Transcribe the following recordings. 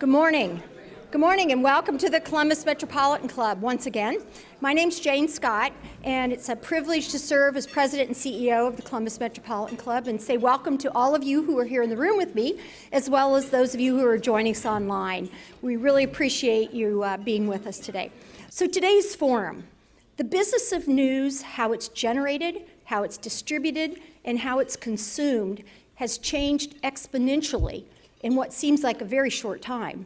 Good morning. Good morning and welcome to the Columbus Metropolitan Club once again. My name's Jane Scott and it's a privilege to serve as President and CEO of the Columbus Metropolitan Club and say welcome to all of you who are here in the room with me as well as those of you who are joining us online. We really appreciate you being with us today. So today's forum, the business of news, how it's generated, how it's distributed, and how it's consumed has changed exponentially in what seems like a very short time.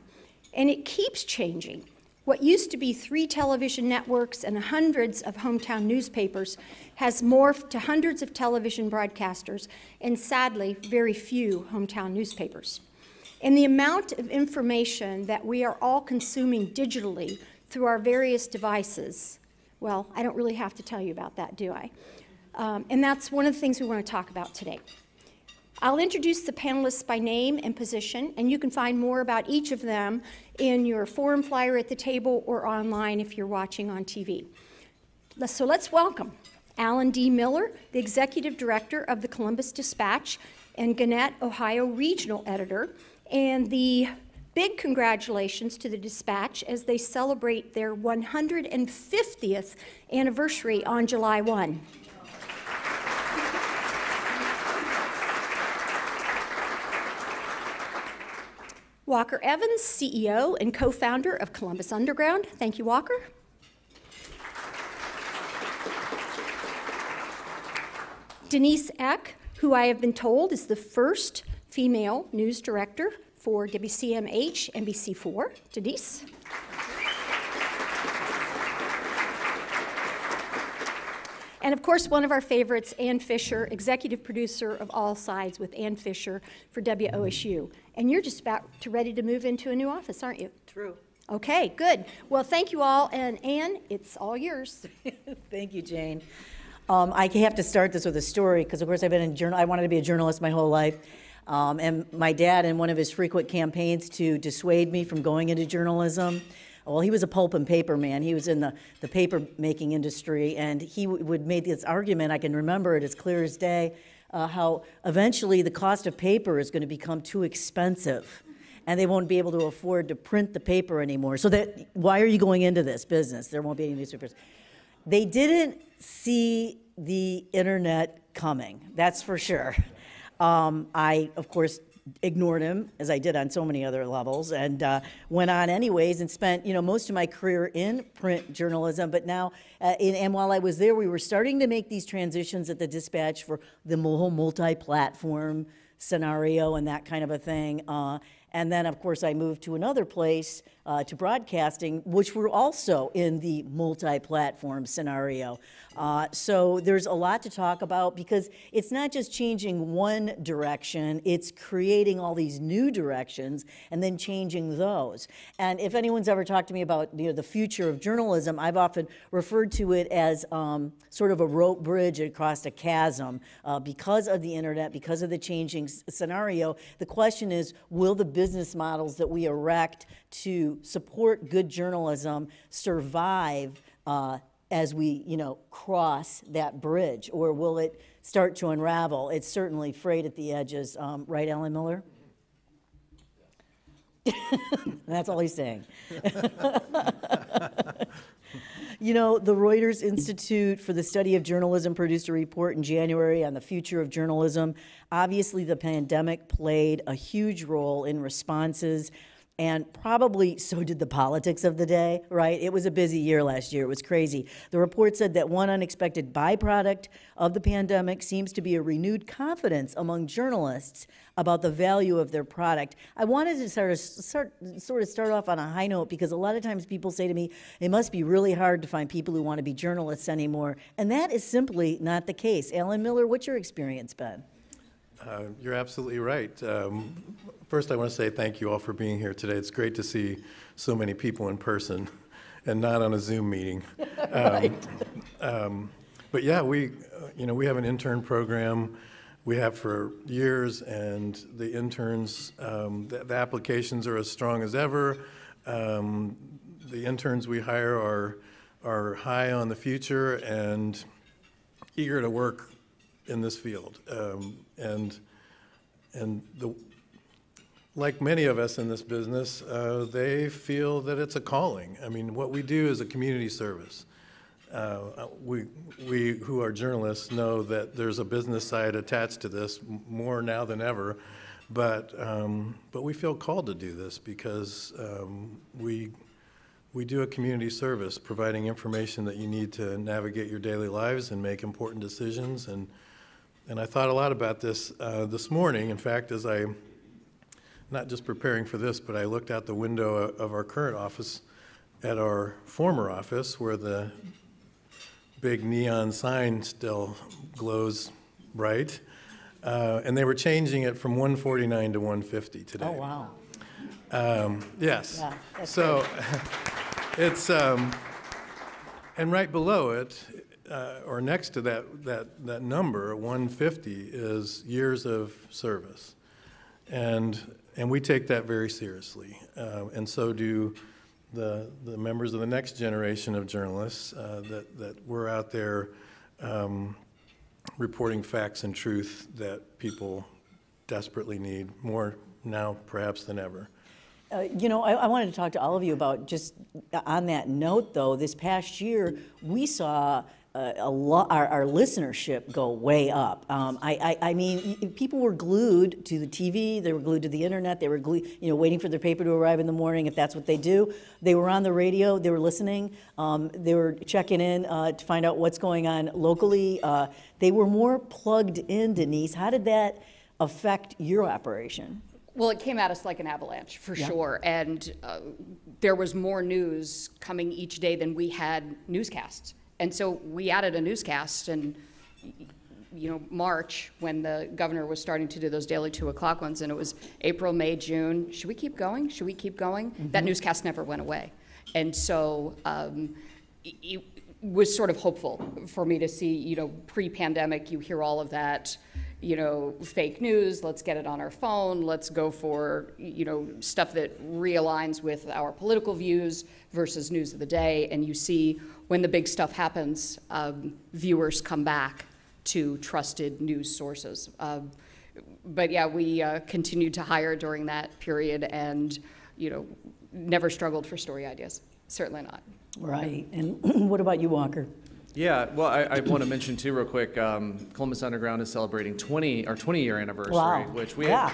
And it keeps changing. What used to be 3 television networks and hundreds of hometown newspapers has morphed to hundreds of television broadcasters and sadly, very few hometown newspapers. And the amount of information that we are all consuming digitally through our various devices, well, I don't really have to tell you about that, do I? And that's one of the things we want to talk about today. I'll introduce the panelists by name and position, and you can find more about each of them in your forum flyer at the table or online if you're watching on TV. So let's welcome Alan D. Miller, the Executive Director of the Columbus Dispatch and Gannet, Ohio Regional Editor, and the big congratulations to the Dispatch as they celebrate their 150th anniversary on July 1. Walker Evans, CEO and co-founder of Columbus Underground. Thank you, Walker. Denise Eck, who I have been told is the first female news director for WCMH NBC4. Denise. And of course, one of our favorites, Ann Fisher, executive producer of All Sides with Ann Fisher for WOSU. And you're just about ready to move into a new office, aren't you? True. Okay, good. Well, thank you all. And Ann, it's all yours. Thank you, Jane. I have to start this with a story because, of course, I wanted to be a journalist my whole life. And my dad, in one of his frequent campaigns to dissuade me from going into journalism, well, he was a pulp and paper man. He was in the paper making industry, and he would make this argument, I can remember it as clear as day, how eventually the cost of paper is going to become too expensive, and they won't be able to afford to print the paper anymore. So why are you going into this business? There won't be any newspapers. They didn't see the internet coming, that's for sure. I, of course, ignored him, as I did on so many other levels, and went on anyways and spent, most of my career in print journalism. But now, and while I was there, we were starting to make these transitions at the Dispatch for the whole multi-platform scenario and that kind of a thing. And then, of course, I moved to another place, to broadcasting, which were also in the multi-platform scenario. So there's a lot to talk about because it's not just changing one direction, it's creating all these new directions and then changing those. And if anyone's ever talked to me about the future of journalism, I've often referred to it as sort of a rope bridge across a chasm. Because of the internet, because of the changing scenario, the question is, will the business models that we erect to support good journalism survive as we, cross that bridge, or will it start to unravel? It's certainly frayed at the edges, right, Alan Miller? That's all he's saying. The Reuters Institute for the Study of Journalism produced a report in January on the future of journalism. Obviously, the pandemic played a huge role in responses, and probably so did the politics of the day, right? It was a busy year last year. It was crazy. The report said that one unexpected byproduct of the pandemic seems to be a renewed confidence among journalists about the value of their product. I wanted to start off on a high note because a lot of times people say to me, it must be really hard to find people who want to be journalists anymore. And that is simply not the case. Alan Miller, what's your experience been? You're absolutely right. First, I want to say thank you all for being here today. It's great to see so many people in person and not on a Zoom meeting. Right. But yeah, we have an intern program we have for years, and the interns, the applications are as strong as ever. The interns we hire are high on the future and eager to work in this field. And like many of us in this business, they feel that it's a calling. I mean, what we do is a community service. We who are journalists know that there's a business side attached to this more now than ever, but we feel called to do this because we do a community service, providing information that you need to navigate your daily lives and make important decisions. And I thought a lot about this this morning. In fact, as I, not just preparing for this, but I looked out the window of our current office at our former office where the big neon sign still glows bright. And they were changing it from 149 to 150 today. Oh, wow. Yes. Yeah, that's so it's, and right below it, or next to that number, 150, is years of service. And we take that very seriously. And so do the members of the next generation of journalists that we're out there reporting facts and truth that people desperately need, more now perhaps than ever. You know, I wanted to talk to all of you about, just on that note though, this past year we saw our listenership go way up. I mean, people were glued to the TV, they were glued to the internet, they were glued, you know, waiting for their paper to arrive in the morning, if that's what they do. They were on the radio, they were listening, they were checking in to find out what's going on locally. They were more plugged in, Denise. How did that affect your operation? Well, it came at us like an avalanche, for sure. And there was more news coming each day than we had newscasts. And so we added a newscast, and you know, March, when the governor was starting to do those daily 2 o'clock ones, and it was April, May, June, should we keep going? Should we keep going? Mm-hmm. That newscast never went away. And so it was sort of hopeful for me to see, you know, pre-pandemic, you hear all of that, you know, fake news, let's get it on our phone, let's go for, you know, stuff that realigns with our political views versus news of the day. And you see when the big stuff happens, viewers come back to trusted news sources. But yeah, we continued to hire during that period and, you know, never struggled for story ideas, certainly not. Right, and what about you, Walker? Yeah, well, I want to mention too, real quick. Columbus Underground is celebrating our 20-year anniversary, wow. Which we have.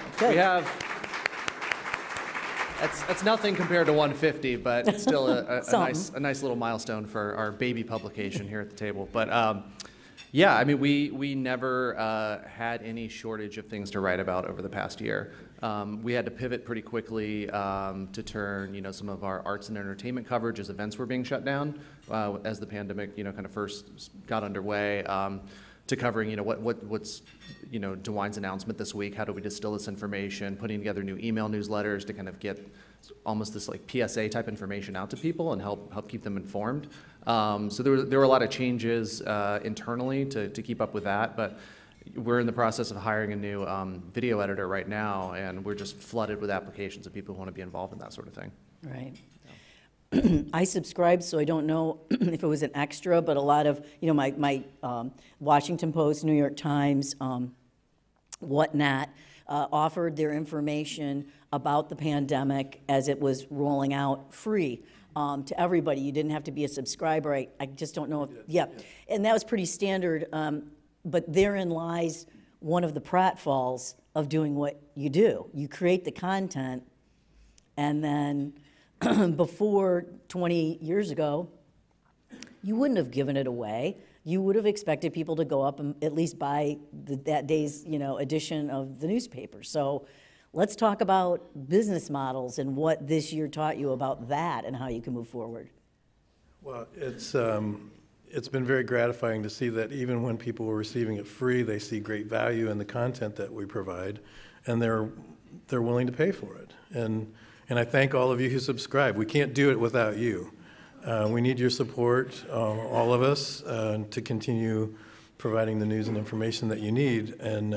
That's nothing compared to 150, but it's still a nice little milestone for our baby publication here at the table. But yeah, I mean, we never had any shortage of things to write about over the past year. We had to pivot pretty quickly to turn, you know, some of our arts and entertainment coverage as events were being shut down as the pandemic, you know, kind of first got underway, to covering, you know, what's, you know, DeWine's announcement this week. How do we distill this information? Putting together new email newsletters to kind of get almost this like PSA type information out to people and help keep them informed. So there were a lot of changes internally to keep up with that, but we're in the process of hiring a new video editor right now, and we're just flooded with applications of people who want to be involved in that sort of thing. Right. I subscribed, so I don't know if it was an extra, but a lot of, you know, my Washington Post, New York Times, whatnot, offered their information about the pandemic as it was rolling out free to everybody. You didn't have to be a subscriber. I just don't know if, yeah. And that was pretty standard, but therein lies one of the pratfalls of doing what you do. You create the content, and then before 20 years ago, you wouldn't have given it away. You would have expected people to go up and at least buy that day's, you know, edition of the newspaper. So let's talk about business models and what this year taught you about that and how you can move forward. Well, it's been very gratifying to see that even when people were receiving it free, they see great value in the content that we provide, and they're willing to pay for it. And I thank all of you who subscribe. We can't do it without you. We need your support, all of us, to continue providing the news and information that you need. And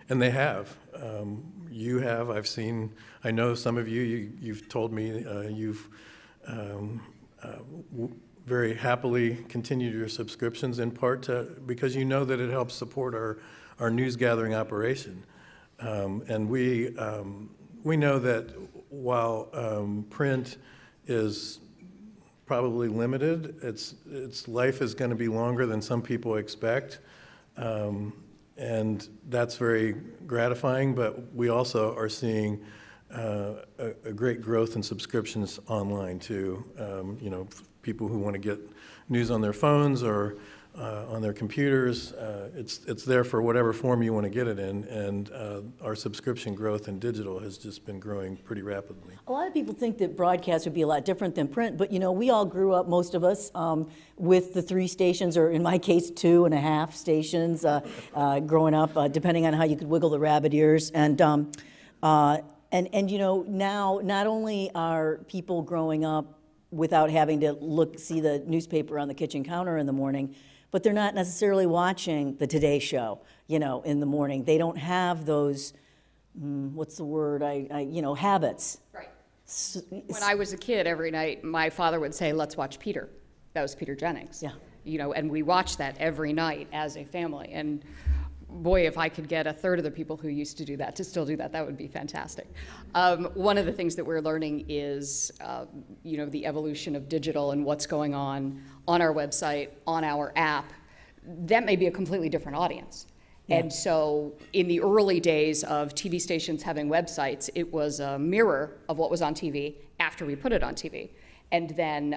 they have. You have. I've seen. I know some of you've told me you've very happily continued your subscriptions in part because you know that it helps support our news gathering operation. And we know that while print is probably limited, its life is going to be longer than some people expect. And that's very gratifying, but we also are seeing a great growth in subscriptions online too. You know, people who want to get news on their phones or on their computers, it's there for whatever form you want to get it in, and our subscription growth in digital has just been growing pretty rapidly. A lot of people think that broadcast would be a lot different than print, but you know, we all grew up, most of us, with the 3 stations, or in my case, 2.5 stations, growing up, depending on how you could wiggle the rabbit ears. And you know, now not only are people growing up without having to see the newspaper on the kitchen counter in the morning, but they're not necessarily watching the Today Show, you know, in the morning. They don't have those, what's the word, you know, habits. Right. When I was a kid, every night, my father would say, let's watch Peter. That was Peter Jennings. Yeah. You know, and we watched that every night as a family. And boy, if I could get a third of the people who used to do that to still do that, that would be fantastic. One of the things that we're learning is, you know, the evolution of digital and what's going on our website, on our app. That may be a completely different audience. Yeah. And so in the early days of TV stations having websites, it was a mirror of what was on TV after we put it on TV. And then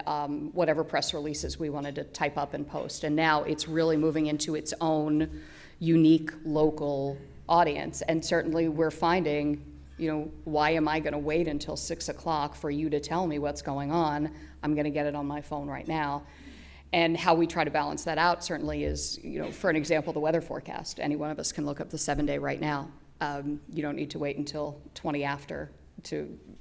whatever press releases we wanted to type up and post. And now it's really moving into its own unique local audience. And certainly we're finding, you know, why am I going to wait until 6 o'clock for you to tell me what's going on? I'm going to get it on my phone right now. And how we try to balance that out certainly is, you know, for an example, the weather forecast. Any one of us can look up the 7-day right now. You don't need to wait until 20 after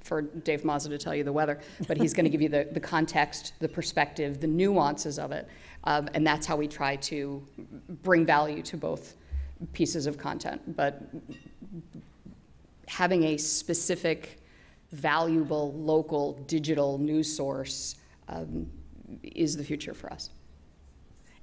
for Dave Mazza to tell you the weather, but he's going to give you the context, the perspective, the nuances of it, and that's how we try to bring value to both pieces of content. But having a specific, valuable, local, digital news source is the future for us.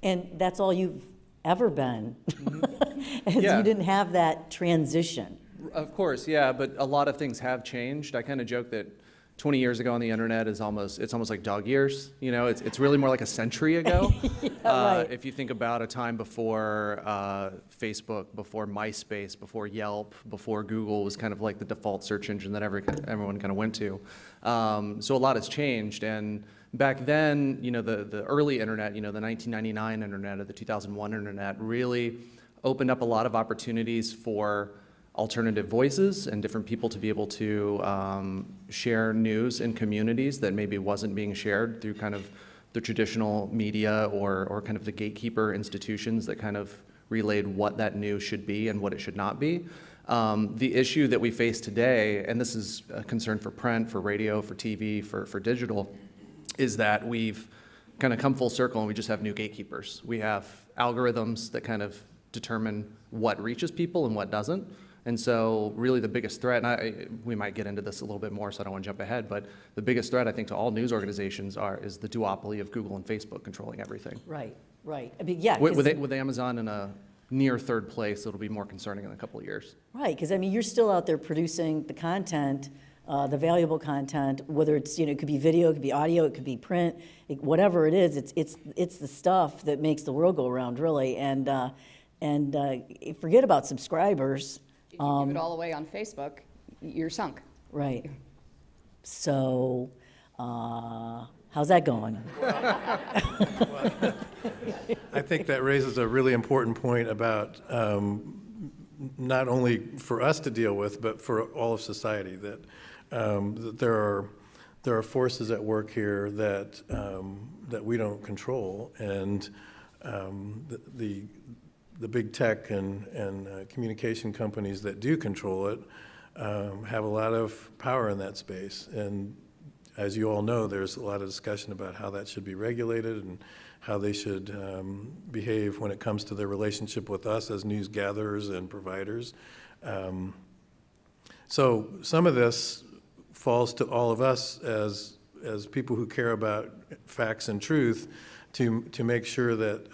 And that's all you've ever been. Mm-hmm. You didn't have that transition. Of course, yeah, but a lot of things have changed. I kind of joke that 20 years ago on the internet it's almost like dog years. You know, it's really more like a century ago. Right. If you think about a time before Facebook, before MySpace, before Yelp, before Google was kind of like the default search engine that everyone kind of went to. So a lot has changed, and back then, you know, the early internet, you know, the 1999 internet or the 2001 internet really opened up a lot of opportunities for alternative voices and different people to be able to share news in communities that maybe wasn't being shared through kind of the traditional media or kind of the gatekeeper institutions that kind of relayed what that news should be and what it should not be. The issue that we face today, and this is a concern for print, for radio, for TV, for digital, is that we've kind of come full circle and we just have new gatekeepers. We have algorithms that kind of determine what reaches people and what doesn't. And so really the biggest threat, and we might get into this a little bit more, so I don't want to jump ahead, but the biggest threat I think to all news organizations is the duopoly of Google and Facebook controlling everything. Right, right. I mean, yeah. With Amazon in a near third place, it'll be more concerning in a couple of years. Right, because I mean, you're still out there producing the content, the valuable content, whether it's, you know, it could be video, it could be audio, it could be print, whatever it is, it's the stuff that makes the world go around, really. And forget about subscribers. If you give it all away on Facebook, you're sunk. Right. So, how's that going? Well, I think that raises a really important point about not only for us to deal with, but for all of society, that there are forces at work here that we don't control, and the big tech and communication companies that do control it have a lot of power in that space. And as you all know, there's a lot of discussion about how that should be regulated and how they should behave when it comes to their relationship with us as news gatherers and providers. So some of this falls to all of us as people who care about facts and truth to make sure that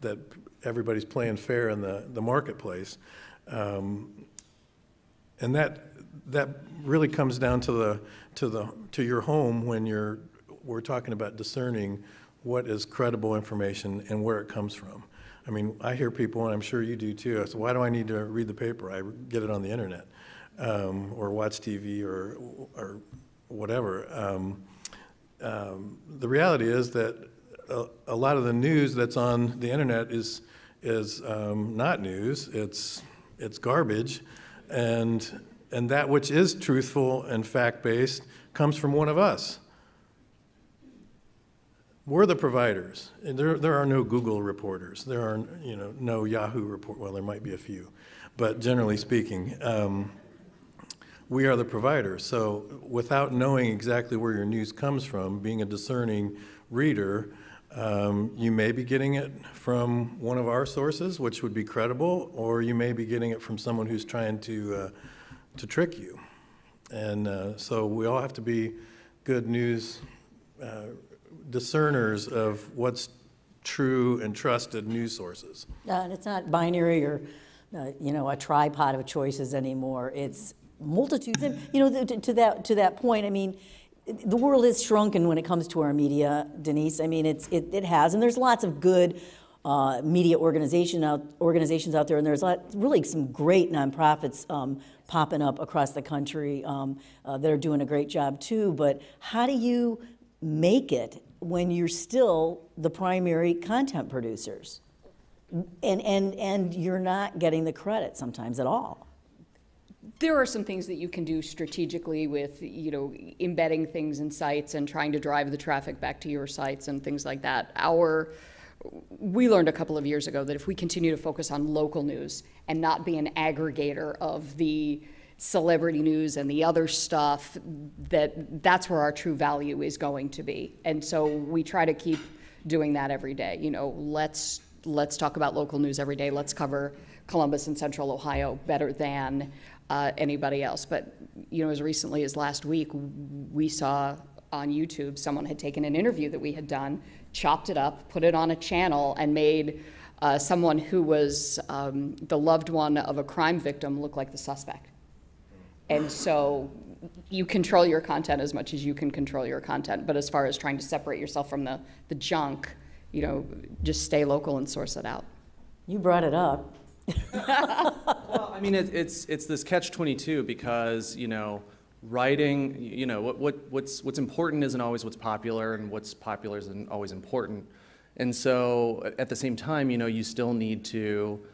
that everybody's playing fair in the marketplace. And that really comes down to your home when we're talking about discerning what is credible information and where it comes from. I mean, I hear people, and I'm sure you do too, I say, why do I need to read the paper? I get it on the internet, or watch TV or whatever. The reality is that a lot of the news that's on the internet is not news. It's garbage, and that which is truthful and fact-based comes from one of us. We're the providers. And there are no Google reporters. There are no Yahoo report. Well, there might be a few, but generally speaking, we are the providers. So without knowing exactly where your news comes from, being a discerning reader, you may be getting it from one of our sources, which would be credible, or you may be getting it from someone who's trying to trick you. And so we all have to be good news discerners of what's true and trusted news sources. And it's not binary or a tripod of choices anymore. It's multitudes. And to that point, I mean, the world is shrunken when it comes to our media, Denise. I mean, it has, and there's lots of good media organizations out there, and there's really some great nonprofits popping up across the country that are doing a great job too. But how do you make it when you're still the primary content producers, and you're not getting the credit sometimes at all? There are some things that you can do strategically with, embedding things in sites and trying to drive the traffic back to your sites and things like that. We learned a couple of years ago that if we continue to focus on local news and not be an aggregator of the celebrity news and the other stuff, that's where our true value is going to be. And so we try to keep doing that every day. Let's talk about local news every day. Let's cover Columbus and Central Ohio better than anybody else. But as recently as last week, we saw on YouTube someone had taken an interview that we had done, chopped it up, put it on a channel, and made someone who was the loved one of a crime victim look like the suspect. And so you control your content as much as you can control your content. But as far as trying to separate yourself from the junk, just stay local and source it out. You brought it up. Well, I mean, it's this catch-22 because, writing, what's important isn't always what's popular, and what's popular isn't always important. And so at the same time, you still need to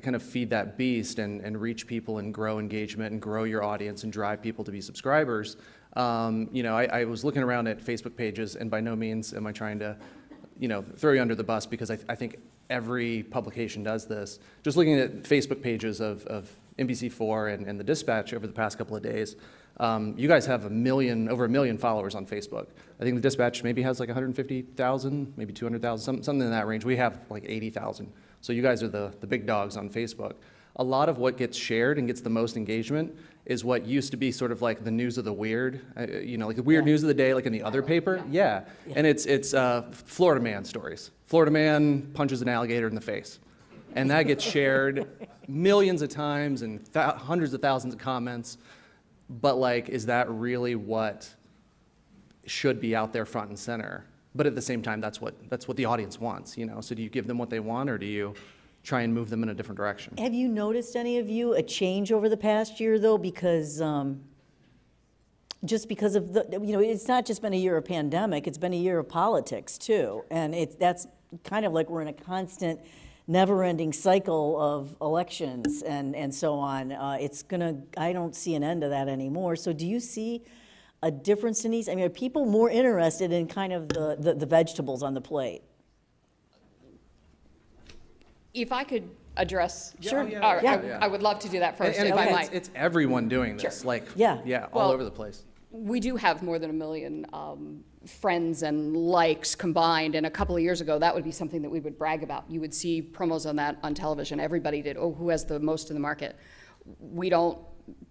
kind of feed that beast and reach people and grow engagement and grow your audience and drive people to be subscribers. I was looking around at Facebook pages, and by no means am I trying to, throw you under the bus, because I think every publication does this. Just looking at Facebook pages of NBC4 and the Dispatch over the past couple of days, you guys have over 1 million followers on Facebook. I think the Dispatch maybe has like 150,000, maybe 200,000, something in that range. We have like 80,000. So you guys are the big dogs on Facebook. A lot of what gets shared and gets the most engagement is what used to be sort of like the news of the weird, like the weird news of the day, like in the other paper. Yeah. And it's Florida man stories. Florida man punches an alligator in the face. And that gets shared millions of times and hundreds of thousands of comments. But is that really what should be out there front and center? But at the same time, that's what the audience wants, So do you give them what they want, or do you try and move them in a different direction? Have you noticed, any of you, a change over the past year, though? Because just because of it's not just been a year of pandemic, it's been a year of politics too. And that's kind of like we're in a constant, never-ending cycle of elections and so on. I don't see an end to that anymore. So do you see a difference, Denise? I mean, are people more interested in kind of the vegetables on the plate? If I could address, Sure. I would love to do that first, And if I might. it's everyone doing this, Sure. all over the place. We do have more than 1 million friends and likes combined, and a couple of years ago, that would be something that we would brag about. You would see promos on that on television. Everybody did. Oh, who has the most in the market? We don't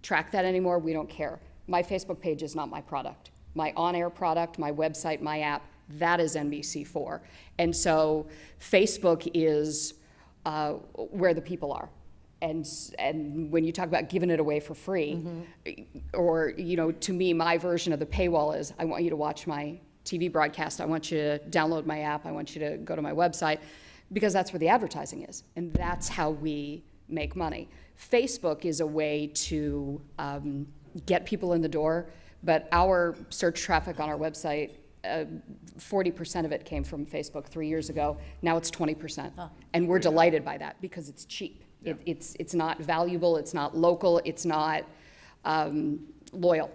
track that anymore. We don't care. My Facebook page is not my product. My on-air product, my website, my app, that is NBC4. And so Facebook is where the people are. And when you talk about giving it away for free, or, you know, to me, my version of the paywall is, I want you to watch my TV broadcast, I want you to download my app, I want you to go to my website, because that's where the advertising is, and that's how we make money. Facebook is a way to get people in the door, but our search traffic on our website, 40% of it came from Facebook 3 years ago. Now it's 20%, and we're delighted by that because it's cheap. Yeah. It's not valuable, it's not local, it's not loyal.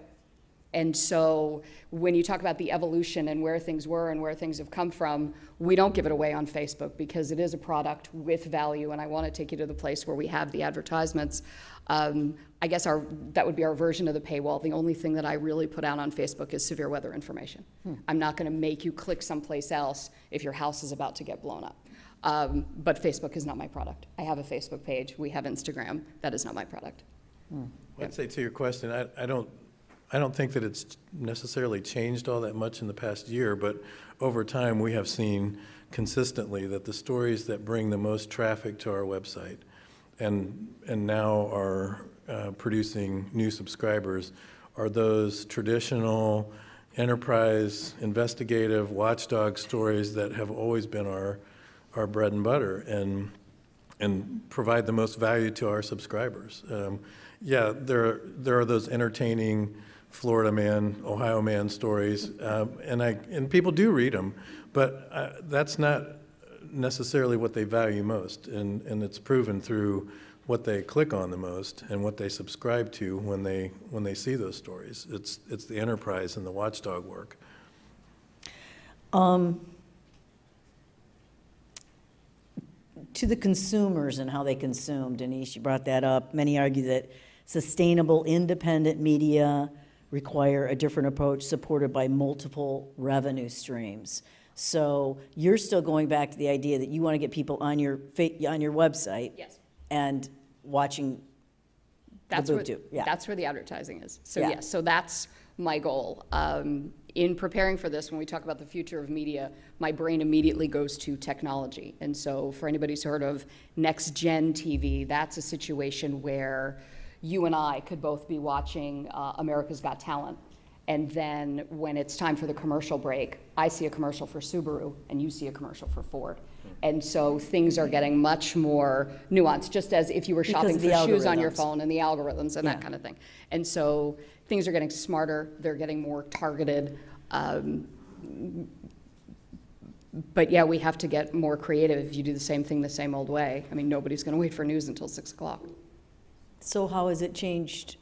And so when you talk about the evolution and where things were and where things have come from, we don't give it away on Facebook because it is a product with value, and I want to take you to the place where we have the advertisements. I guess that would be our version of the paywall. The only thing that I really put out on Facebook is severe weather information. I'm not going to make you click someplace else if your house is about to get blown up. But Facebook is not my product. I have a Facebook page. We have Instagram. That is not my product. Well, I'd say to your question, I don't think that it's necessarily changed all that much in the past year, but over time we have seen consistently that the stories that bring the most traffic to our website and now are producing new subscribers are those traditional enterprise investigative watchdog stories that have always been our bread and butter and provide the most value to our subscribers. Yeah, there are those entertaining Florida man, Ohio man stories, and people do read them, but that's not necessarily what they value most, and it's proven through what they click on the most and what they subscribe to when they see those stories. It's the enterprise and the watchdog work. To the consumers and how they consume, Denise, you brought that up. Many argue that sustainable, independent media require a different approach supported by multiple revenue streams. So you're still going back to the idea that you want to get people on your website, Yes. and watching That's the where, BOOTU. Yeah. that's where the advertising is. So Yeah. yes, so that's my goal. In preparing for this, when we talk about the future of media, my brain immediately goes to technology. And so for anybody who's heard of next gen TV, that's a situation where you and I could both be watching America's Got Talent. And then when it's time for the commercial break, I see a commercial for Subaru and you see a commercial for Ford. And so things are getting much more nuanced, just as if you were shopping for shoes on your phone and the algorithms and that kind of thing. And so things are getting smarter, they're getting more targeted. But yeah, we have to get more creative if you do the same thing the same old way. I mean, nobody's going to wait for news until 6 o'clock. So how has it changed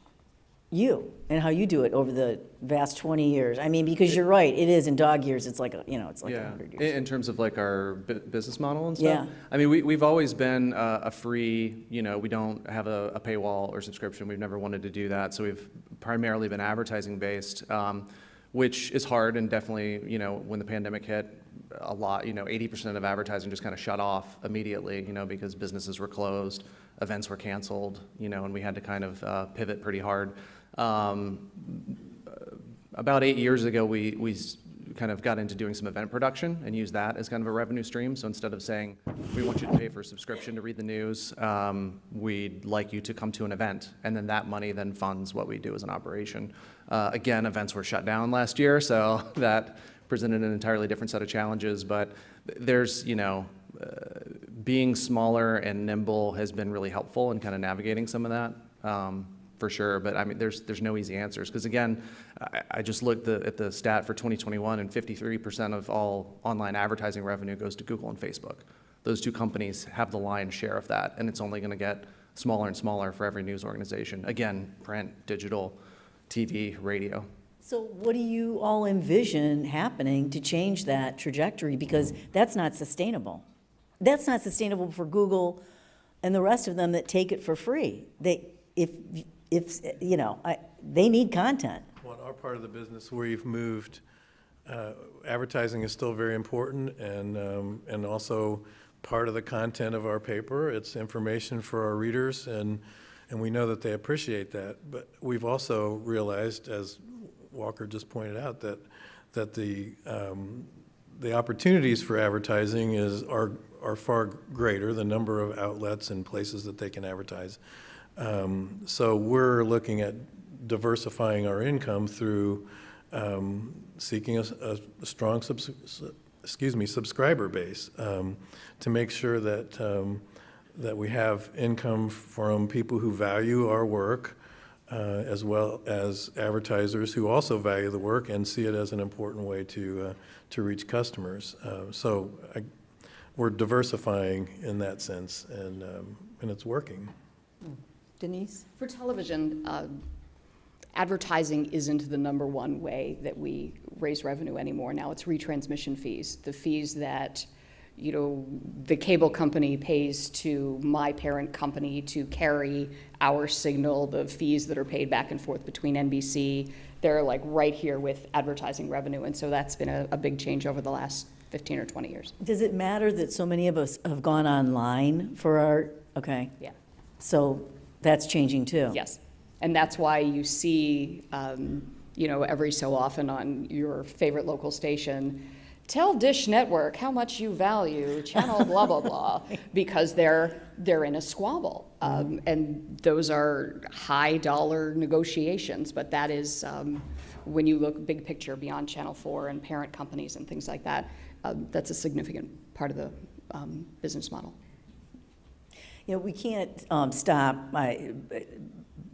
you and how you do it over the vast 20 years? I mean, because you're right, it is in dog years, it's like, it's like 100 years. In terms of like our business model and stuff? Yeah. I mean, we've always been a free, we don't have a paywall or subscription. We've never wanted to do that. So we've primarily been advertising based, which is hard, and definitely, when the pandemic hit, a lot, 80% of advertising just kind of shut off immediately, because businesses were closed, events were canceled, and we had to kind of pivot pretty hard. About 8 years ago, we kind of got into doing some event production and used that as kind of a revenue stream. So instead of saying, we want you to pay for a subscription to read the news, we'd like you to come to an event. And then that money then funds what we do as an operation. Again, events were shut down last year, so that presented an entirely different set of challenges. But there's, being smaller and nimble has been really helpful in kind of navigating some of that. For sure, but I mean, there's no easy answers, because again, I just looked at the stat for 2021, and 53% of all online advertising revenue goes to Google and Facebook. Those two companies have the lion's share of that, and it's only going to get smaller and smaller for every news organization. Again, print, digital, TV, radio. So what do you all envision happening to change that trajectory? Because that's not sustainable. That's not sustainable for Google and the rest of them that take it for free. They need content. Well, in our part of the business, we've moved, advertising is still very important, and also part of the content of our paper. It's information for our readers, and we know that they appreciate that. But we've also realized, as Walker just pointed out, that the opportunities for advertising are far greater, the number of outlets and places that they can advertise. So we're looking at diversifying our income through seeking a strong subscriber base to make sure that that we have income from people who value our work, as well as advertisers who also value the work and see it as an important way to reach customers. We're diversifying in that sense, and it's working. Denise? For television, advertising isn't the #1 way that we raise revenue anymore. Now it's retransmission fees, the fees that the cable company pays to my parent company to carry our signal, the fees that are paid back and forth between NBC. They're like right here with advertising revenue, and so that's been a big change over the last 15 or 20 years. Does it matter that so many of us have gone online for our, okay. Yeah. So that's changing too? Yes, and that's why you see, every so often on your favorite local station, tell Dish Network how much you value channel blah, blah, blah, because they're in a squabble. And those are high dollar negotiations, but that is, when you look big picture beyond Channel 4 and parent companies and things like that, that's a significant part of the business model. We can't stop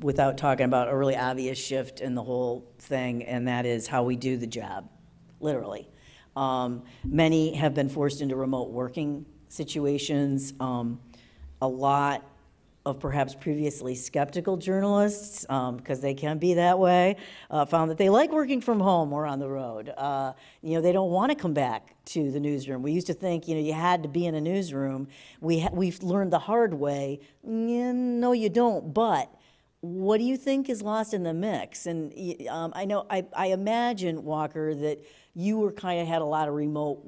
without talking about a really obvious shift in the whole thing, and that is how we do the job, literally. Many have been forced into remote working situations. A lot of perhaps previously skeptical journalists, because they can be that way, found that they like working from home or on the road. They don't want to come back to the newsroom. We used to think, you had to be in a newsroom. We've learned the hard way. No, you don't. But what do you think is lost in the mix? And I imagine, Walker, that you were kind of had a lot of remote,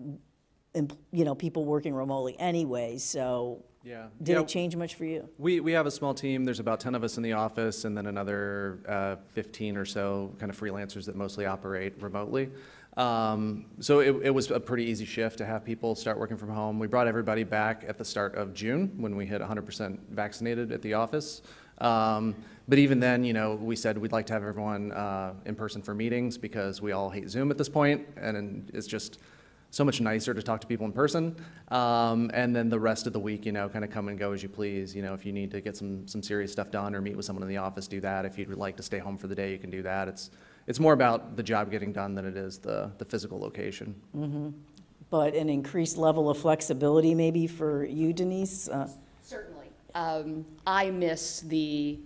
people working remotely anyway. So. Yeah. Did it change much for you? We have a small team. There's about 10 of us in the office, and then another 15 or so kind of freelancers that mostly operate remotely. So it was a pretty easy shift to have people start working from home. We brought everybody back at the start of June when we hit 100% vaccinated at the office. But even then, we said we'd like to have everyone in person for meetings because we all hate Zoom at this point, and it's just so much nicer to talk to people in person. And then the rest of the week, kind of come and go as you please. If you need to get some serious stuff done or meet with someone in the office, do that. If you'd like to stay home for the day, you can do that. It's more about the job getting done than it is the physical location. Mm-hmm. But an increased level of flexibility maybe for you, Denise? Certainly. I miss the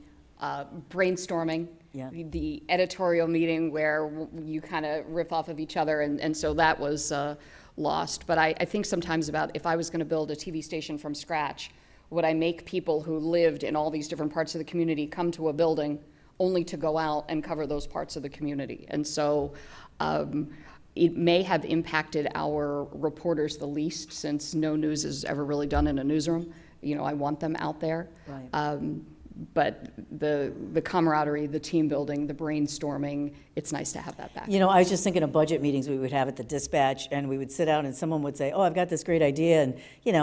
brainstorming. Yeah. The editorial meeting where you kind of riff off of each other, and so that was lost. But I think sometimes about if I was going to build a TV station from scratch, would I make people who lived in all these different parts of the community come to a building only to go out and cover those parts of the community? And so it may have impacted our reporters the least, since no news is ever really done in a newsroom. I want them out there. Right. But the camaraderie, the team building, the brainstorming, it's nice to have that back. I was just thinking of budget meetings we would have at the dispatch, and we would sit down and someone would say, oh, I've got this great idea, and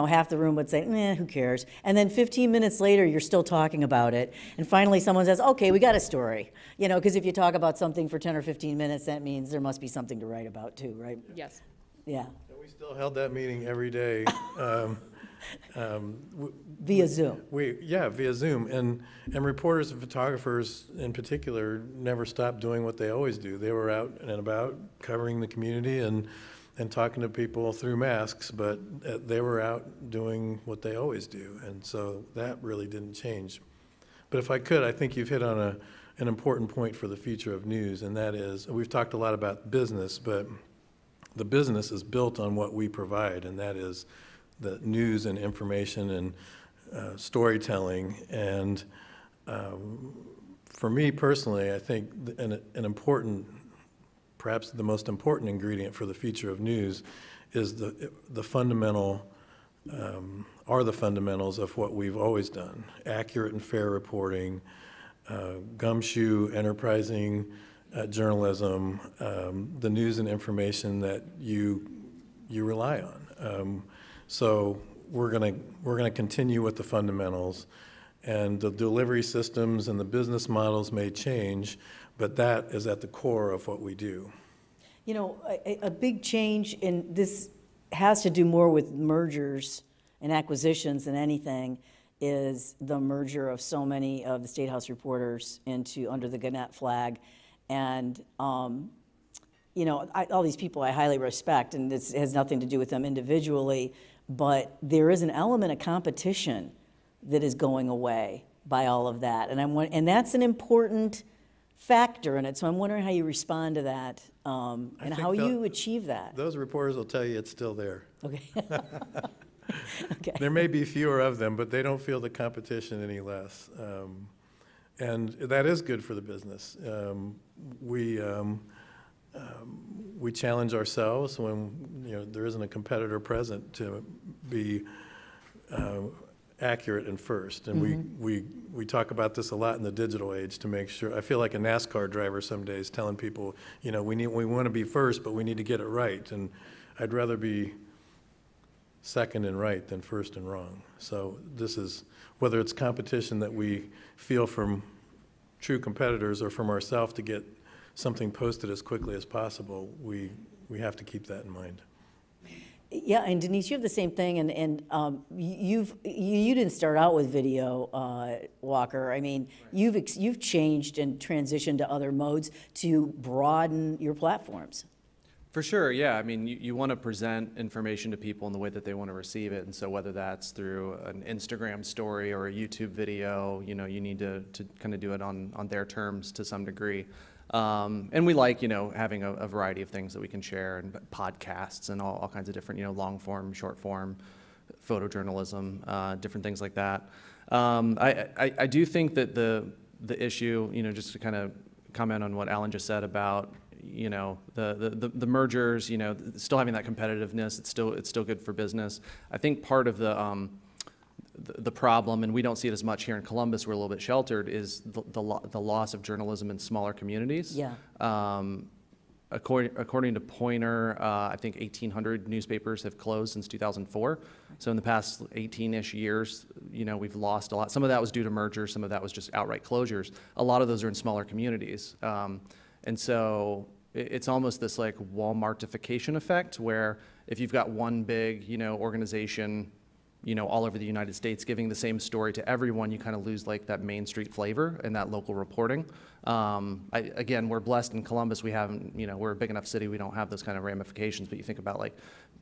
half the room would say, who cares? And then 15 minutes later, you're still talking about it, and finally someone says, okay, we got a story. Because if you talk about something for 10 or 15 minutes, that means there must be something to write about too, right? Yes. Yeah. And we still held that meeting every day. Via Zoom. Via Zoom. And reporters and photographers in particular never stopped doing what they always do. They were out and about covering the community and talking to people through masks, but they were out doing what they always do. And so that really didn't change. But if I could, I think you've hit on an important point for the future of news, and that is, we've talked a lot about business, but the business is built on what we provide, and that is the news and information and storytelling. And for me personally, I think an important, perhaps the most important ingredient for the future of news is the fundamental, are the fundamentals of what we've always done: accurate and fair reporting, gumshoe, enterprising journalism, the news and information that you rely on. So we're gonna continue with the fundamentals, and the delivery systems and the business models may change, but that is at the core of what we do. You know, a big change, and this has to do more with mergers and acquisitions than anything, is the merger of so many of the State House reporters under the Gannet flag. And, you know, all these people I highly respect, and this has nothing to do with them individually, but there is an element of competition that is going away by all of that. And that's an important factor in it. So I'm wondering how you respond to that, and how you achieve that. Those reporters will tell you it's still there. Okay. Okay. There may be fewer of them, but they don't feel the competition any less. And that is good for the business. We challenge ourselves when, you know, there isn't a competitor present to be accurate and first. And we talk about this a lot in the digital age to make sure. I feel like a NASCAR driver some days telling people, you know, we want to be first, but we need to get it right. And I'd rather be second and right than first and wrong. So this is, whether it's competition that we feel from true competitors or from ourselves to get something posted as quickly as possible, we have to keep that in mind. Yeah, and Denise, you have the same thing, and you didn't start out with video, Walker. I mean, you've changed and transitioned to other modes to broaden your platforms. For sure, yeah. I mean, you want to present information to people in the way that they want to receive it, and so whether that's through an Instagram story or a YouTube video, you know, you need to kind of do it on their terms to some degree. And we like, you know, having a variety of things that we can share, and podcasts and all kinds of different, you know, long form, short form, photojournalism, different things like that. I do think that the issue, you know, just to kind of comment on what Alan just said about, you know, the mergers, you know, still having that competitiveness, it's still good for business. I think part of the problem, and we don't see it as much here in Columbus, we're a little bit sheltered, is the loss of journalism in smaller communities. Yeah. According to Poynter, I think 1,800 newspapers have closed since 2004. So in the past 18-ish years, you know, we've lost a lot. Some of that was due to mergers, some of that was just outright closures. A lot of those are in smaller communities. And so it's almost this like Walmartification effect, where if you've got one big, you know, organization, you know, all over the United States giving the same story to everyone, you kind of lose like that Main Street flavor and that local reporting. Again, we're blessed in Columbus. We haven't, you know, we're a big enough city. We don't have those kind of ramifications. But you think about like,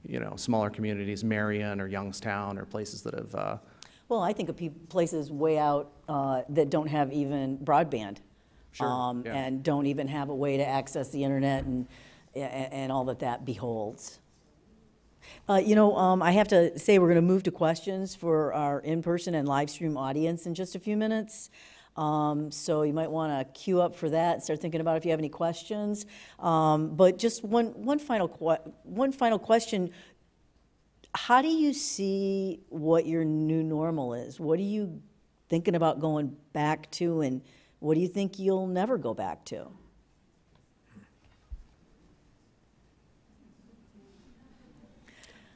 you know, smaller communities, Marion or Youngstown, or places that have. Well, I think of places way out that don't have even broadband. Sure, yeah. And don't even have a way to access the internet and all that beholds. You know, I have to say we're going to move to questions for our in-person and live stream audience in just a few minutes. So you might want to queue up for that and start thinking about if you have any questions. But just one final question. How do you see what your new normal is? What are you thinking about going back to, and what do you think you'll never go back to?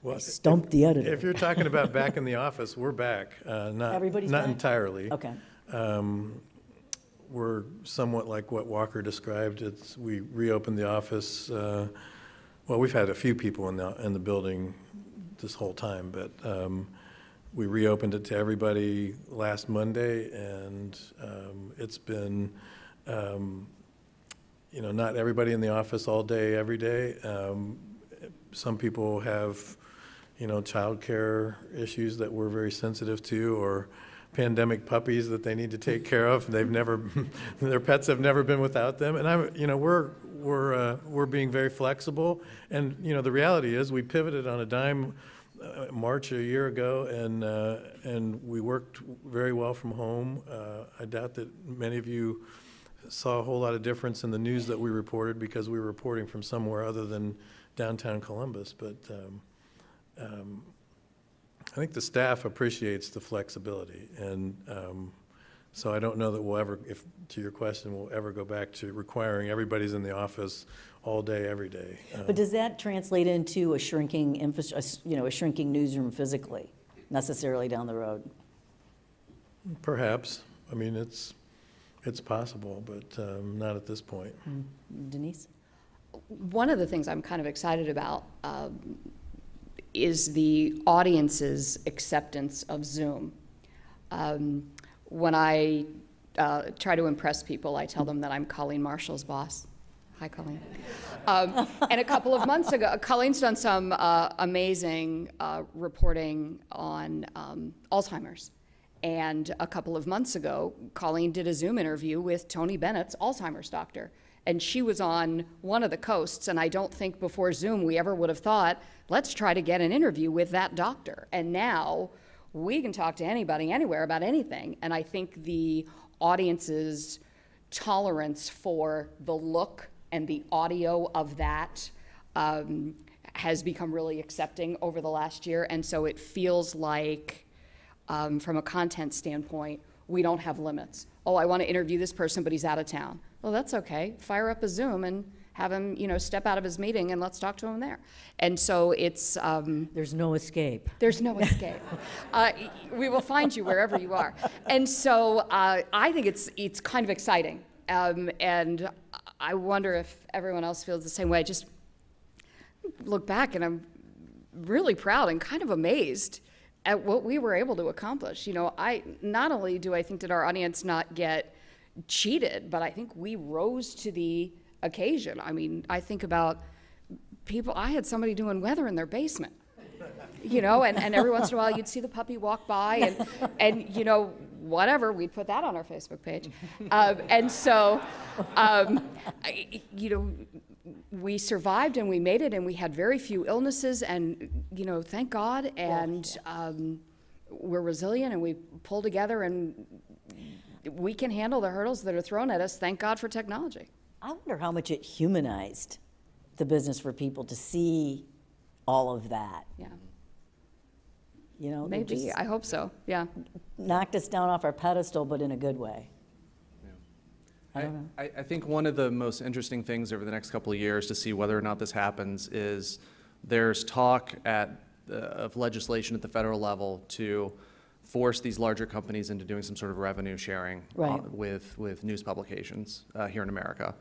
Well, Stumped the editor. If you're talking about back in the office, we're back. Everybody's not back? entirely. Okay. We're somewhat like what Walker described. We reopened the office. Well, we've had a few people in the building this whole time, but we reopened it to everybody last Monday, and it's been, you know, not everybody in the office all day, every day. Some people have, you know, childcare issues that we're very sensitive to, or pandemic puppies that they need to take care of. They've never, their pets have never been without them. And you know, we're being very flexible. And you know, the reality is, we pivoted on a dime March a year ago, and we worked very well from home. I doubt that many of you saw a whole lot of difference in the news that we reported, because we were reporting from somewhere other than downtown Columbus. But I think the staff appreciates the flexibility, and so I don't know that we'll ever, if to your question, we'll ever go back to requiring everybody's in the office all day, every day. But does that translate into a shrinking a shrinking newsroom physically? necessarily down the road. Perhaps. I mean, it's possible, but not at this point. Denise? One of the things I'm kind of excited about is the audience's acceptance of Zoom. When I try to impress people, I tell them that I'm Colleen Marshall's boss. Hi, Colleen. And a couple of months ago, Colleen's done some amazing reporting on Alzheimer's. And a couple of months ago, Colleen did a Zoom interview with Tony Bennett's Alzheimer's doctor. And she was on one of the coasts, and I don't think before Zoom we ever would have thought, let's try to get an interview with that doctor. And now we can talk to anybody, anywhere, about anything. And I think the audience's tolerance for the look and the audio of that has become really accepting over the last year. And so it feels like, from a content standpoint, we don't have limits. Oh, I want to interview this person, but he's out of town. Well, that's okay. Fire up a Zoom and have him, step out of his meeting and let's talk to him there. And so it's... there's no escape. There's no escape. We will find you wherever you are. And so I think it's kind of exciting. And I wonder if everyone else feels the same way. I just look back and I'm really proud and kind of amazed at what we were able to accomplish. Not only do I think that our audience not get cheated, but I think we rose to the occasion. I mean, I think about people, I had somebody doing weather in their basement, and every once in a while you'd see the puppy walk by and whatever, we'd put that on our Facebook page. And so, we survived and we made it and we had very few illnesses and, thank God, and we're resilient and we pull together and we can handle the hurdles that are thrown at us. Thank God for technology. I wonder how much it humanized the business for people to see all of that. Yeah. Maybe. Maybe. I hope so. Yeah. Knocked us down off our pedestal, but in a good way. I don't know. I think one of the most interesting things over the next couple of years to see whether or not this happens is there's talk of legislation at the federal level to force these larger companies into doing some sort of revenue sharing with news publications here in America.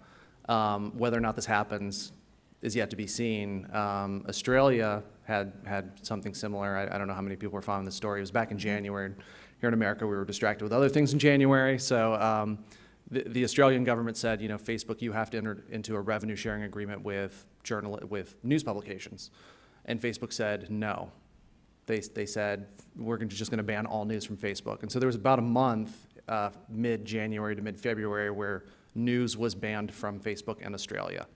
Whether or not this happens is yet to be seen. Australia had something similar. I don't know how many people were following the story. It was back in January. Here in America, we were distracted with other things in January. So the Australian government said, Facebook, you have to enter into a revenue sharing agreement with news publications. And Facebook said no. They said, we're just going to ban all news from Facebook. And so there was about a month, mid-January to mid-February, where news was banned from Facebook in Australia.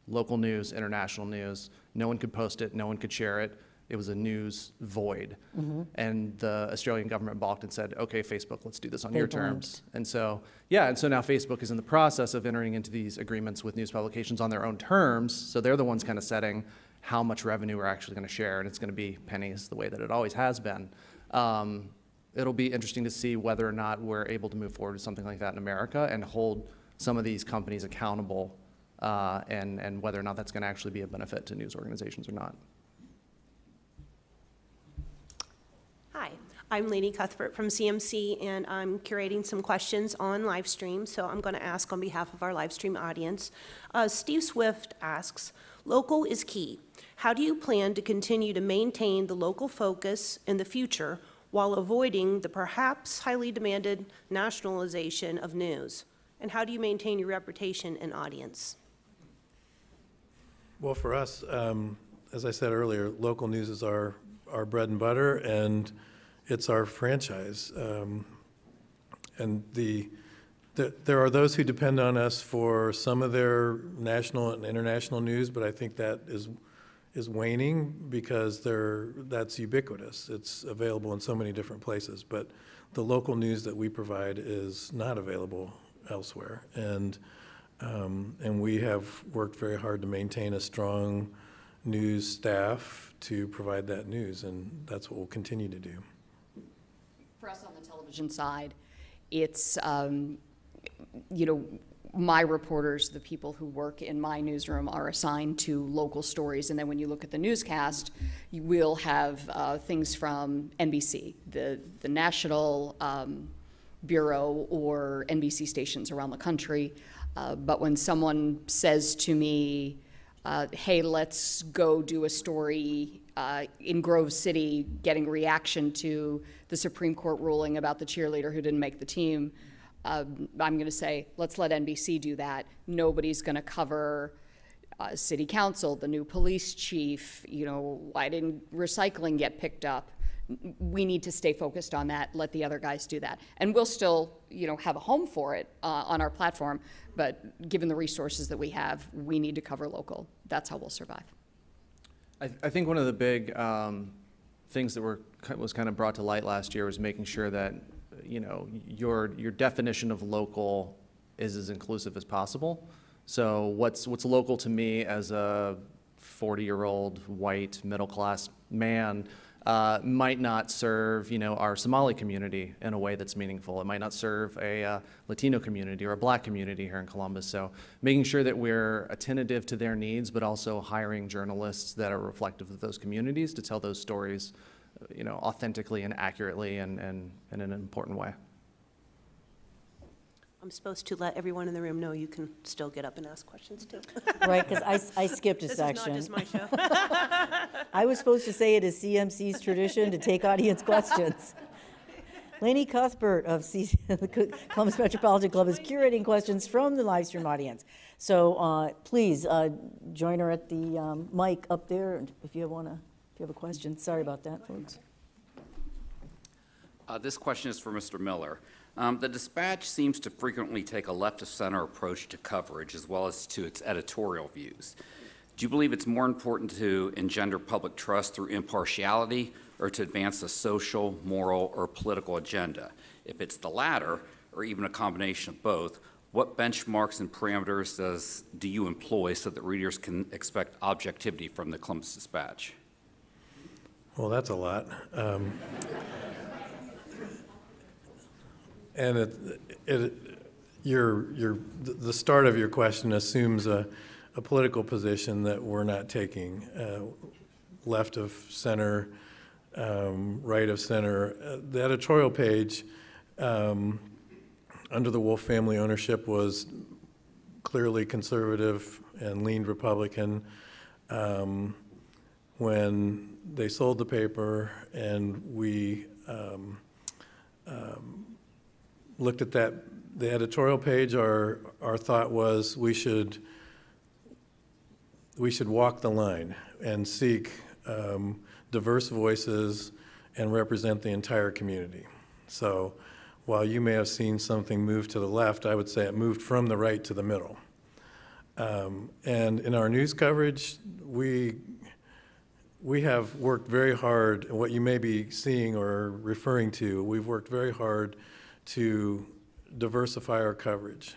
Local news, international news. No one could post it. No one could share it. It was a news void. Mm-hmm. And the Australian government balked and said, okay, Facebook, let's do this on your terms. And so now Facebook is in the process of entering into these agreements with news publications on their own terms. So they're the ones kind of setting how much revenue we're actually going to share, and it's going to be pennies the way that it always has been. It'll be interesting to see whether or not we're able to move forward with something like that in America and hold some of these companies accountable, and whether or not that's going to actually be a benefit to news organizations or not. Hi, I'm Lainey Cuthbert from CMC, and I'm curating some questions on live stream, so I'm going to ask on behalf of our live stream audience. Steve Swift asks, local is key. How do you plan to continue to maintain the local focus in the future while avoiding the perhaps highly demanded nationalization of news? And how do you maintain your reputation and audience? Well, for us, as I said earlier, local news is our bread and butter, and it's our franchise. And there are those who depend on us for some of their national and international news, but I think that is waning because that's ubiquitous. It's available in so many different places, but the local news that we provide is not available elsewhere. And we have worked very hard to maintain a strong news staff to provide that news, and that's what we'll continue to do. For us on the television side, it's, my reporters, the people who work in my newsroom, are assigned to local stories. And then when you look at the newscast, you will have things from NBC, the national bureau, or NBC stations around the country. But when someone says to me, hey, let's go do a story in Grove City getting reaction to the Supreme Court ruling about the cheerleader who didn't make the team, I'm going to say, let's let NBC do that. Nobody's going to cover city council, the new police chief, why didn't recycling get picked up? We need to stay focused on that, let the other guys do that. And we'll still, have a home for it on our platform, but given the resources that we have, we need to cover local. That's how we'll survive. I think one of the big things that was kind of brought to light last year was making sure that your definition of local is as inclusive as possible. So what's local to me as a 40-year-old white middle-class man might not serve our Somali community in a way that's meaningful. It might not serve a Latino community or a Black community here in Columbus. So making sure that we're attentive to their needs, but also hiring journalists that are reflective of those communities to tell those stories authentically and accurately and in an important way. I'm supposed to let everyone in the room know you can still get up and ask questions too. Right, because I skipped a This section. is not just my show. I was supposed to say it is CMC's tradition to take audience questions. Lainey Cuthbert of the Columbus Metropolitan Club is curating questions from the live stream audience. So please join her at the mic up there if you have a question. Sorry about that, folks. This question is for Mr. Miller. The Dispatch seems to frequently take a left-of-center approach to coverage as well as to its editorial views. Do you believe it's more important to engender public trust through impartiality or to advance a social, moral, or political agenda? If it's the latter, or even a combination of both, what benchmarks and parameters do you employ so that readers can expect objectivity from the Columbus Dispatch? Well, that's a lot. And the start of your question assumes a political position that we're not taking, left of center, right of center. The editorial page under the Wolf family ownership was clearly conservative and leaned Republican. When they sold the paper and we looked at the editorial page, our thought was we should walk the line and seek diverse voices and represent the entire community. So while you may have seen something move to the left, I would say it moved from the right to the middle. And in our news coverage, we have worked very hard. What you may be seeing or referring to, we've worked very hard to diversify our coverage.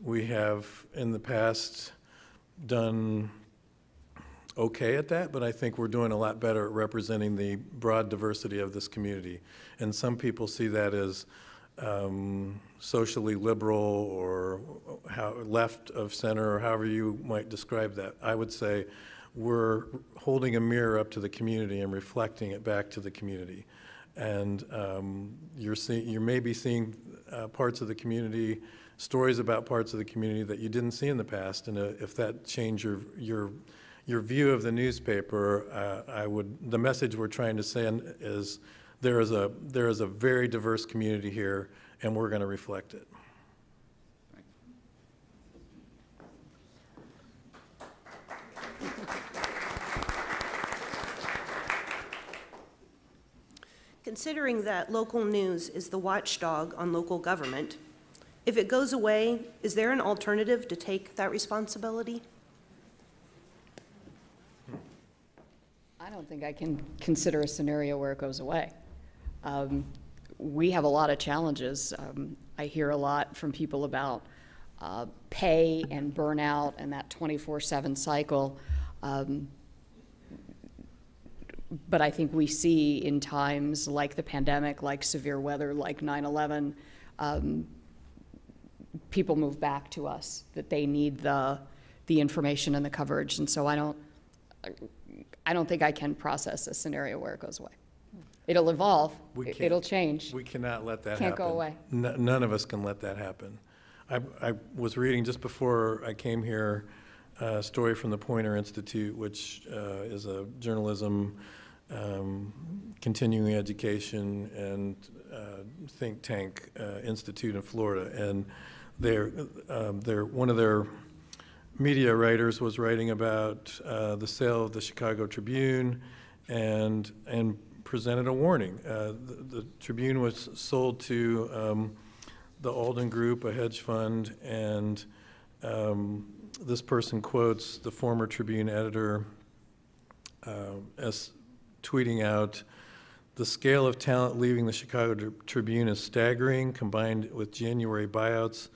We have in the past done okay at that, but I think we're doing a lot better at representing the broad diversity of this community. And some people see that as socially liberal or left of center, or however you might describe that. I would say we're holding a mirror up to the community and reflecting it back to the community. And you may be seeing parts of the community, stories about parts of the community that you didn't see in the past. And if that changed your view of the newspaper, the message we're trying to send is there is a very diverse community here, and we're going to reflect it. Considering that local news is the watchdog on local government, if it goes away, is there an alternative to take that responsibility? I don't think I can consider a scenario where it goes away. We have a lot of challenges. I hear a lot from people about pay and burnout and that 24/7 cycle. But I think we see in times like the pandemic, like severe weather, like 9/11, people move back to us that they need the information and the coverage. And so I don't think I can process a scenario where it goes away. It'll evolve. It'll change. We cannot let that happen. Can't go away. None of us can let that happen. I was reading just before I came here a story from the Poynter Institute, which is a journalism, continuing education, and think tank institute in Florida. And one of their media writers was writing about the sale of the Chicago Tribune and presented a warning. The Tribune was sold to the Alden Group, a hedge fund, and this person quotes the former Tribune editor as tweeting out, "The scale of talent leaving the Chicago Tribune is staggering. Combined with January buyouts,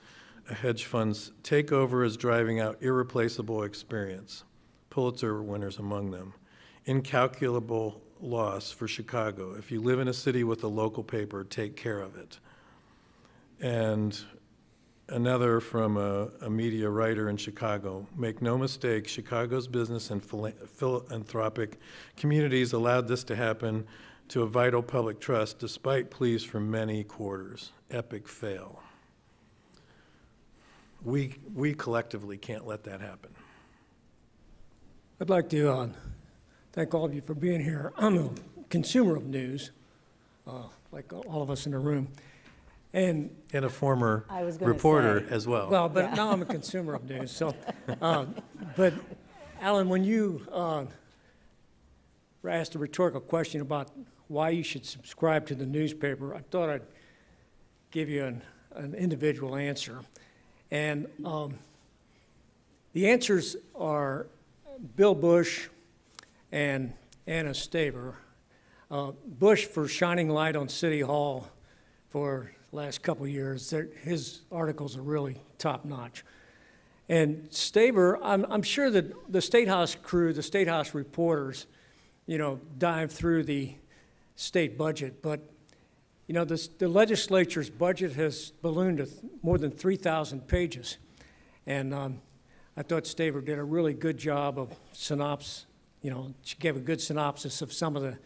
a hedge fund's takeover is driving out irreplaceable experience. Pulitzer winners among them. Incalculable loss for Chicago. If you live in a city with a local paper, take care of it." And another from a media writer in Chicago, "Make no mistake, Chicago's business and philanthropic communities allowed this to happen to a vital public trust despite pleas from many quarters. Epic fail." We collectively can't let that happen. I'd like to thank all of you for being here. I'm a consumer of news, like all of us in the room. And a former I was gonna reporter say. as well. Well, but now I'm a consumer of news. So, but Alan, when you asked a rhetorical question about why you should subscribe to the newspaper, I thought I'd give you an individual answer. And the answers are Bill Bush and Anna Staver. Bush for shining light on City Hall for the last couple of years. His articles are really top-notch. And Staver, I'm sure that the State House crew, the State House reporters, dive through the state budget, but the legislature's budget has ballooned to more than 3,000 pages. And I thought Staver did a really good job of she gave a good synopsis of some of the,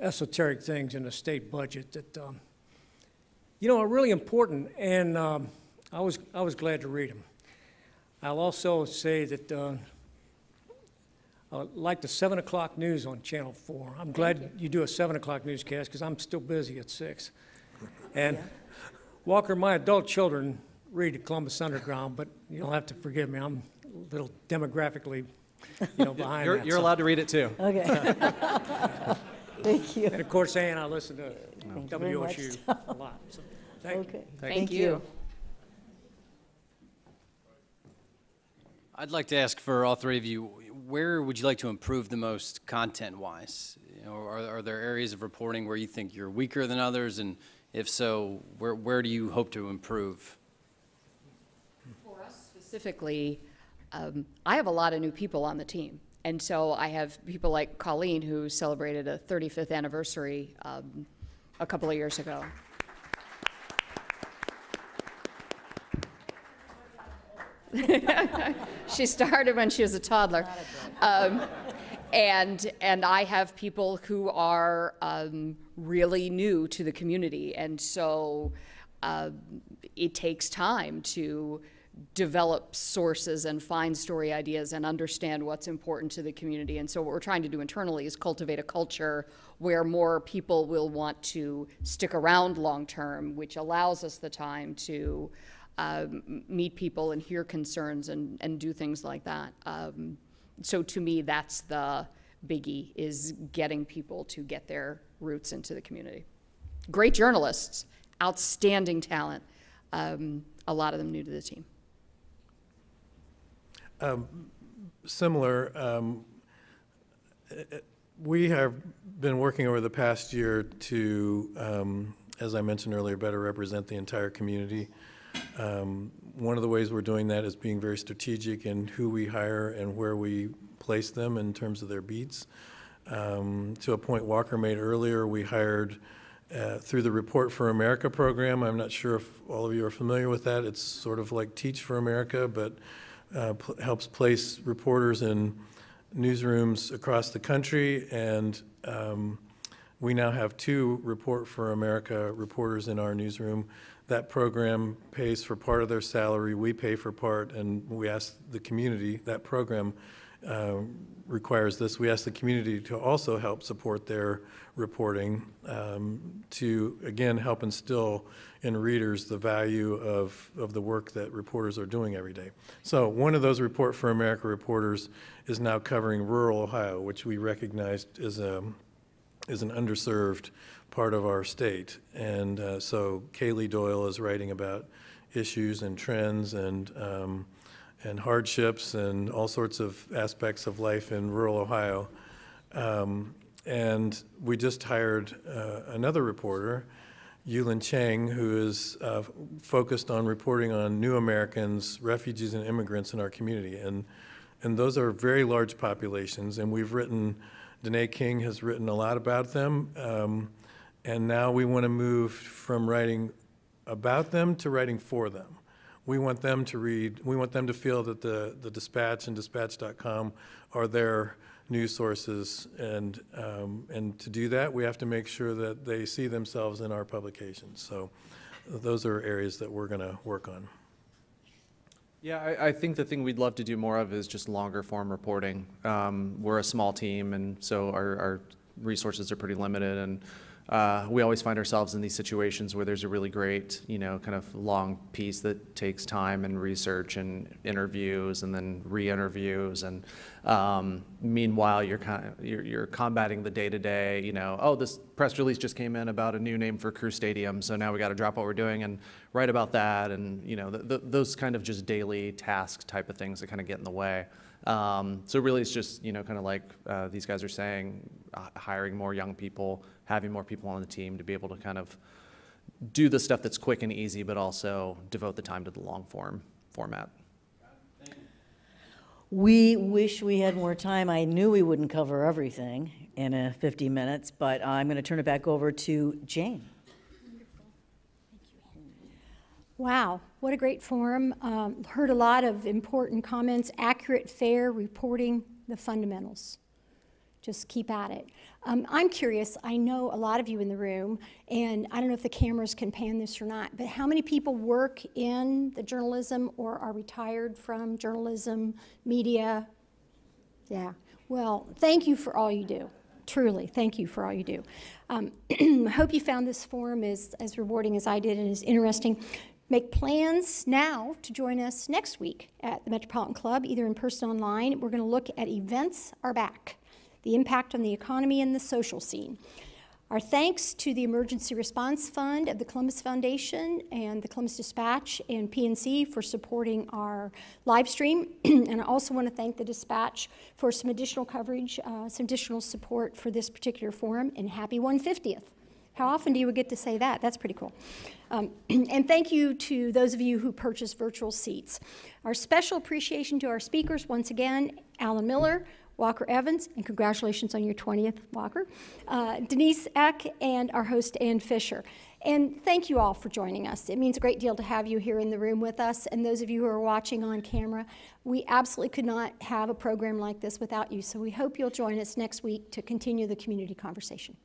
esoteric things in the state budget that, are really important, and I was glad to read them. I'll also say that I like the 7 o'clock news on Channel 4. I'm glad you do a 7 o'clock newscast because I'm still busy at 6. And Walker, my adult children read the Columbus Underground, but you'll have to forgive me. I'm a little demographically, behind that. You're allowed to read it too. Okay. Thank you. And of course, Ann, I listen to Thank you very much. WOSU a lot. So, thank you. Okay. Thank you. I'd like to ask for all three of you, where would you like to improve the most content-wise? Are there areas of reporting where you think you're weaker than others? And if so, where do you hope to improve? For us specifically, I have a lot of new people on the team. And so I have people like Colleen, who celebrated a 35th anniversary a couple of years ago. She started when she was a toddler. And I have people who are really new to the community. And so it takes time to develop sources and find story ideas and understand what's important to the community. And so what we're trying to do internally is cultivate a culture where more people will want to stick around long term, which allows us the time to meet people and hear concerns and do things like that. So to me, that's the biggie, is getting people to get their roots into the community. Great journalists, outstanding talent, a lot of them new to the team. Similar, we have been working over the past year to, as I mentioned earlier, better represent the entire community. One of the ways we're doing that is being very strategic in who we hire and where we place them in terms of their beats. To a point Walker made earlier, we hired through the Report for America program. I'm not sure if all of you are familiar with that. It's sort of like Teach for America, but helps place reporters in newsrooms across the country. And we now have 2 Report for America reporters in our newsroom. That program pays for part of their salary. We pay for part, and we ask the community, that program requires this. We ask the community to also help support their reporting to, again, help instill in readers the value of the work that reporters are doing every day. So one of those Report for America reporters is now covering rural Ohio, which we recognized is an underserved part of our state. And so Kaylee Doyle is writing about issues and trends and hardships and all sorts of aspects of life in rural Ohio. And we just hired another reporter, Yulin Chang, who is focused on reporting on new Americans, refugees, and immigrants in our community. And those are very large populations, and we've written, Danae King has written a lot about them, and now we want to move from writing about them to writing for them. We want them to read, we want them to feel that the Dispatch and Dispatch.com are their news sources, and to do that, we have to make sure that they see themselves in our publications. So those are areas that we're going to work on. Yeah, I think the thing we'd love to do more of is just longer form reporting. We're a small team, and so our resources are pretty limited, and we always find ourselves in these situations where there's a really great, kind of long piece that takes time and research and interviews and then re-interviews, and meanwhile you're combating the day-to-day. Oh, this press release just came in about a new name for Crew Stadium, so now we got to drop what we're doing and write about that, and those kind of just daily task type of things that kind of get in the way. So really it's just, kind of like these guys are saying, hiring more young people, having more people on the team to be able to kind of do the stuff that's quick and easy, but also devote the time to the long format. We wish we had more time. I knew we wouldn't cover everything in 50 minutes, but I'm going to turn it back over to Jane. Wow, what a great forum. Heard a lot of important comments, accurate, fair reporting, the fundamentals. Just keep at it. I'm curious, I know a lot of you in the room, and I don't know if the cameras can pan this or not, but how many people work in the journalism or are retired from journalism, media? Yeah, well, thank you for all you do. Truly, thank you for all you do. I hope you found this forum as rewarding as I did and as interesting. Make plans now to join us next week at the Metropolitan Club, either in person or online. We're going to look at Events Are Back, the impact on the economy and the social scene. Our thanks to the Emergency Response Fund of the Columbus Foundation and the Columbus Dispatch and PNC for supporting our live stream. And I also want to thank the Dispatch for some additional coverage, some additional support for this particular forum, and happy 150th. How often do you get to say that? That's pretty cool. And thank you to those of you who purchased virtual seats. Our special appreciation to our speakers, once again, Alan Miller, Walker Evans, and congratulations on your 20th, Walker, Denise Eck, and our host, Ann Fisher. And thank you all for joining us. It means a great deal to have you here in the room with us, and those of you who are watching on camera. We absolutely could not have a program like this without you, so we hope you'll join us next week to continue the community conversation.